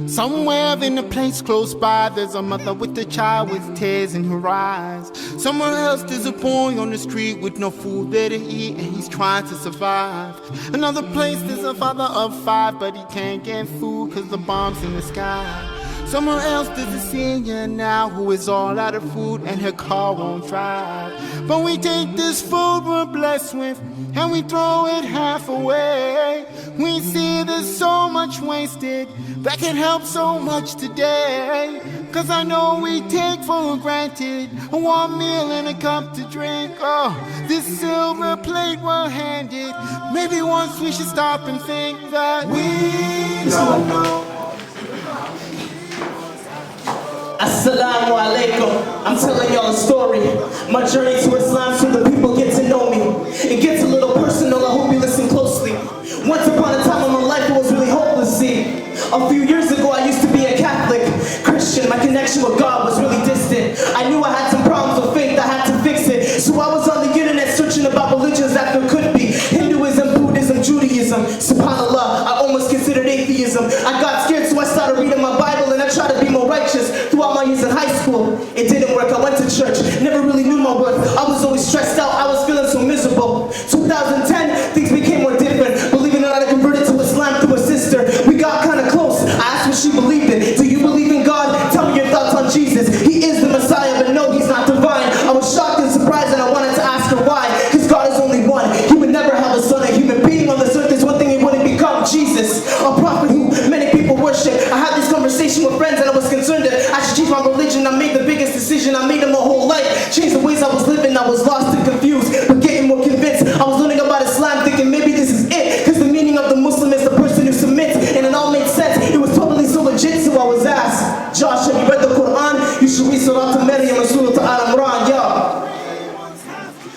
Somewhere in a place close by, there's a mother with a child with tears in her eyes. Somewhere else there's a boy on the street with no food there to eat, and he's trying to survive. Another place there's a father of 5, but he can't get food cause the bomb's in the sky. Somewhere else there's a senior now who is all out of food and her car won't drive. But we take this food we're blessed with and we throw it half away. We see there's so much wasted that can help so much today. Cause I know we take for granted a warm meal and a cup to drink. Oh, this silver plate we're handed. Maybe once we should stop and think that we don't know. Assalamu alaikum. I'm telling y'all a story. My journey to Islam so the people get to know me. It gets a little personal, I hope you listen closely. Once upon a time in my life it was really hopeless, see. A few years ago I used to be a Catholic Christian. My connection with God was really distant. I knew I had some problems with faith, I had to fix it. So I was on the internet searching about religions that there could be. Hinduism, Buddhism, Judaism. SubhanAllah, I almost considered atheism. I got scared so I started reading my Bible and I tried to be more righteous. Throughout my years in high school, it didn't work. I went to church, never really knew my worth. I was always stressed out, I was feeling so miserable. 2010, things became more different. Believe it or not, I converted to Islam through a sister. We got kind of close. I asked what she believed in. Do you believe in God? Tell me your thoughts on Jesus. He is the Messiah, but no, he's not divine. I was shocked and surprised and I wanted to ask her why. Because God is only one. He would never have a son. A human being on this earth is one thing he wouldn't become. Jesus, a prophet who many people worship. I had this conversation with friends and I was concerned that I should change my religion. I made the biggest decision I made in my whole life. Changed the ways I was living. I was lost and confused, but getting more convinced. I was learning about Islam, thinking maybe this is it. Because the meaning of the Muslim is the person who submits, and it all made sense. It was totally so legit, so I was asked, Josh, have you read the Quran? You should read Surah Maryam and Surah Al-Imran, yeah.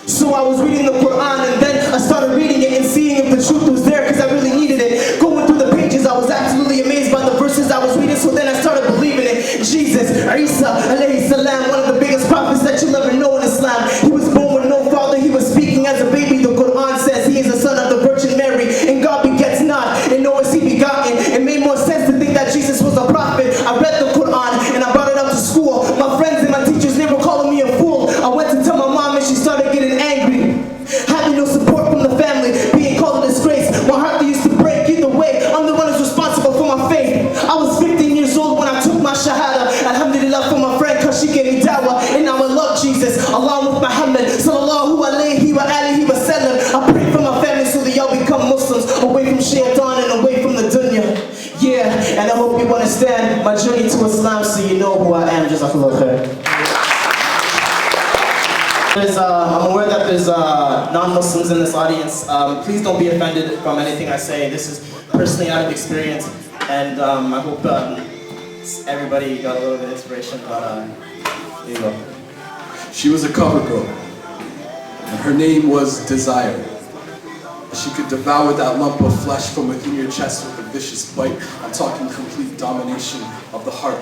So I was reading the Quran and then I started reading it and seeing if the truth was there because I really needed it. Going through the pages, I was absolutely amazed by the verses I was reading, so then I started believing it. Jesus, Isa, alayhi salam, one of the biggest prophets that you'll ever know in Islam. He was born with no father, he was speaking as a baby. The Quran says he is the son of the Virgin Mary, and God begets not, and nor is he begotten. It made more sense to think that Jesus was a prophet. I read the Quran and I brought it up to school. My friends and my teachers, they were calling me a fool. I went to tell my mom and she started getting angry. Having no support from the family, being called a disgrace. My heart used to break. Either way, I'm the one who's responsible for my faith. I was 15 years old when I took my shahada. Alhamdulillah for my friend, cause she gave me dawah. And now I love Jesus, along with Muhammad sallallahu alayhi wa alihi wa sallam. I pray for my family so that y'all become Muslims, away from shaitan and away from the dunya. Yeah, and I hope you understand my journey to Islam so you know who I am. Jazakallah khair. I'm aware that there's non-Muslims in this audience. Please don't be offended from anything I say. This is personally out of experience, and I hope everybody got a little bit of inspiration. But there you go. She was a cover girl, and her name was Desire. She could devour that lump of flesh from within your chest with a vicious bite. I'm talking complete domination of the heart,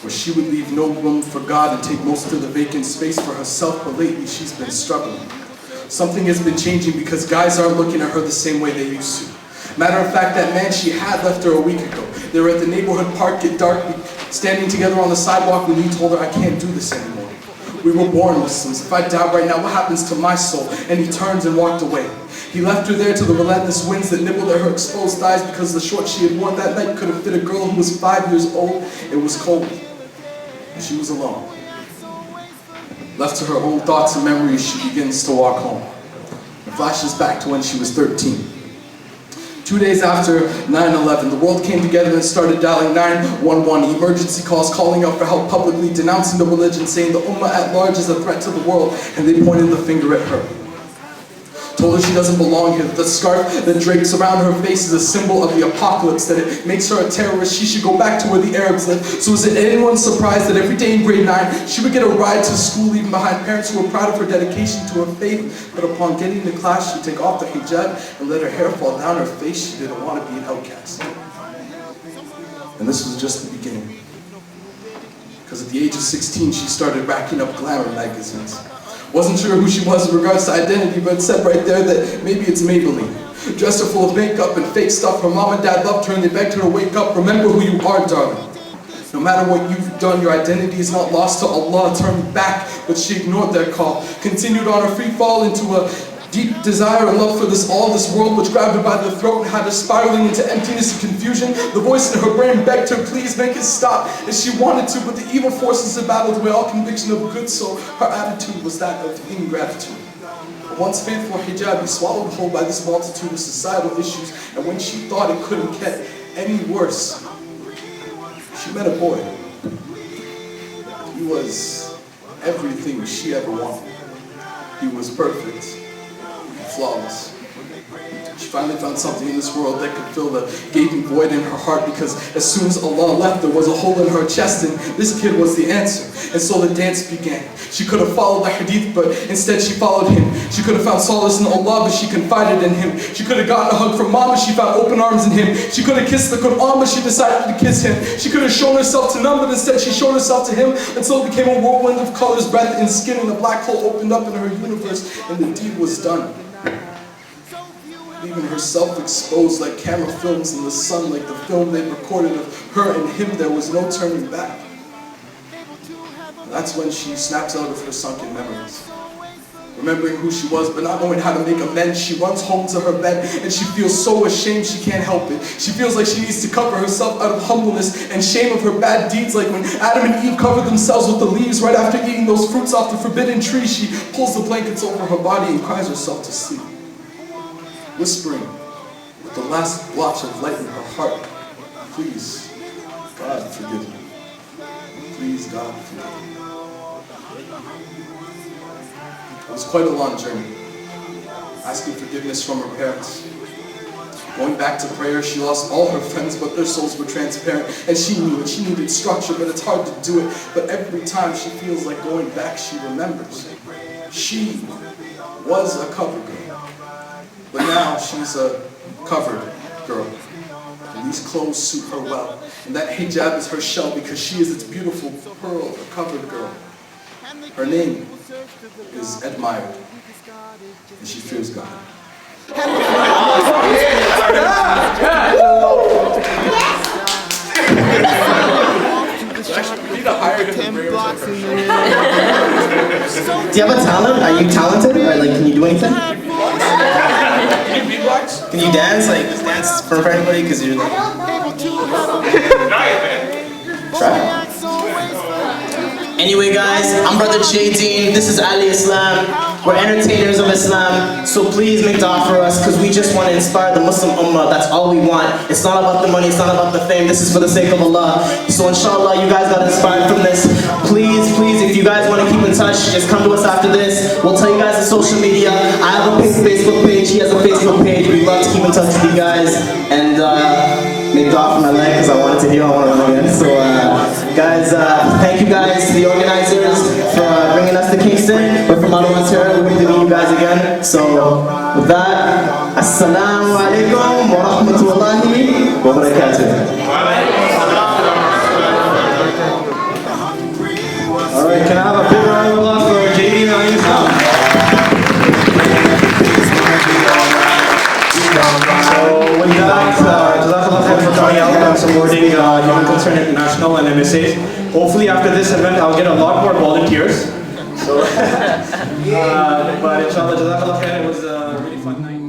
where she would leave no room for God and take most of the vacant space for herself, but lately she's been struggling. Something has been changing because guys aren't looking at her the same way they used to. Matter of fact, that man she had left her a week ago. They were at the neighborhood park at dark, standing together on the sidewalk when he told her, I can't do this anymore. We were born Muslims. If I die right now, what happens to my soul? And he turned and walked away. He left her there to the relentless winds that nibbled at her exposed thighs because the shorts she had worn that night could have fit a girl who was 5 years old. It was cold. She was alone. Left to her own thoughts and memories, she begins to walk home. It flashes back to when she was 13. 2 days after 9/11, the world came together and started dialing 911, emergency calls, calling out for help, publicly denouncing the religion, saying the Ummah at large is a threat to the world, and they pointed the finger at her. Told her she doesn't belong here, that the scarf that drapes around her face is a symbol of the apocalypse, that it makes her a terrorist, she should go back to where the Arabs live. So is it anyone surprised that every day in grade 9, she would get a ride to school, leaving behind parents who were proud of her dedication to her faith, but upon getting to class, she'd take off the hijab and let her hair fall down her face. She didn't want to be an outcast. And this was just the beginning. Because at the age of 16, she started racking up glamour magazines. Wasn't sure who she was in regards to identity, but it said right there that maybe it's Maybelline. Dressed her full of makeup and fake stuff. Her mom and dad loved her and they begged her to wake up. Remember who you are, darling. No matter what you've done, your identity is not lost to Allah. Turn back, but she ignored their call. Continued on her free fall into a deep desire and love for this world which grabbed her by the throat and had her spiraling into emptiness and confusion. The voice in her brain begged her, please make it stop. And she wanted to, but the evil forces had battled away all conviction of good, so her attitude was that of ingratitude. But once faithful hijabi swallowed whole by this multitude of societal issues, and when she thought it couldn't get any worse, she met a boy. He was everything she ever wanted. He was perfect, flawless. She finally found something in this world that could fill the gaping void in her heart, because as soon as Allah left, there was a hole in her chest, and this kid was the answer. And so the dance began. She could have followed the hadith, but instead she followed him. She could have found solace in Allah, but she confided in him. She could have gotten a hug from Mom, but she found open arms in him. She could have kissed the Quran, but she decided to kiss him. She could have shown herself to none, but instead she showed herself to him, until it became a whirlwind of colors, breath, and skin, and a black hole opened up in her universe, and the deed was done. Leaving herself exposed like camera films in the sun, like the film they recorded of her and him, there was no turning back. That's when she snaps out of her sunken memories. Remembering who she was, but not knowing how to make amends, she runs home to her bed, and she feels so ashamed she can't help it. She feels like she needs to cover herself out of humbleness and shame of her bad deeds, like when Adam and Eve covered themselves with the leaves right after eating those fruits off the forbidden tree. She pulls the blankets over her body and cries herself to sleep, whispering with the last blotch of light in her heart, please, God, forgive me. Please, God, forgive me. It was quite a long journey, asking forgiveness from her parents. Going back to prayer, she lost all her friends, but their souls were transparent, and she knew it. She needed structure, but it's hard to do it. But every time she feels like going back, she remembers. She was a cover girl, but now she's a covered girl. And these clothes suit her well, and that hijab is her shell, because she is its beautiful pearl, a covered girl. Her name is admired, and she fears God. Do you have a talent? Are you talented? Or like, can you do anything? Can you dance? Like, just dance for everybody? Because you're like... Try. Anyway guys, I'm Brother Jadeen, this is Ali Islam. We're entertainers of Islam, so please make dua for us, because we just want to inspire the Muslim Ummah. That's all we want. It's not about the money, it's not about the fame, this is for the sake of Allah. So inshallah, you guys got inspired from this. Please, if you guys want to keep in touch, just come to us after this. We'll tell you guys the social media. I have a Facebook page, he has a Facebook page. We'd love to keep in touch with you guys. And make dua for my leg, because I wanted to heal one of them again. So guys, thank you guys to the organizers for bringing us to Kingston. We're from Ottawa, Ontario. We're going to meet you guys again. So with that, assalamu alaikum wa rahmatullahi wa barakatuh. Alright, can I have a big round of applause for Jadeen and Ali Islam? So with that, Jazakallah khair for coming out and supporting Human Concern International and MSAs. Hopefully after this event I'll get a lot more volunteers. So, but inshallah, Jazakallah khair, it was a really fun night.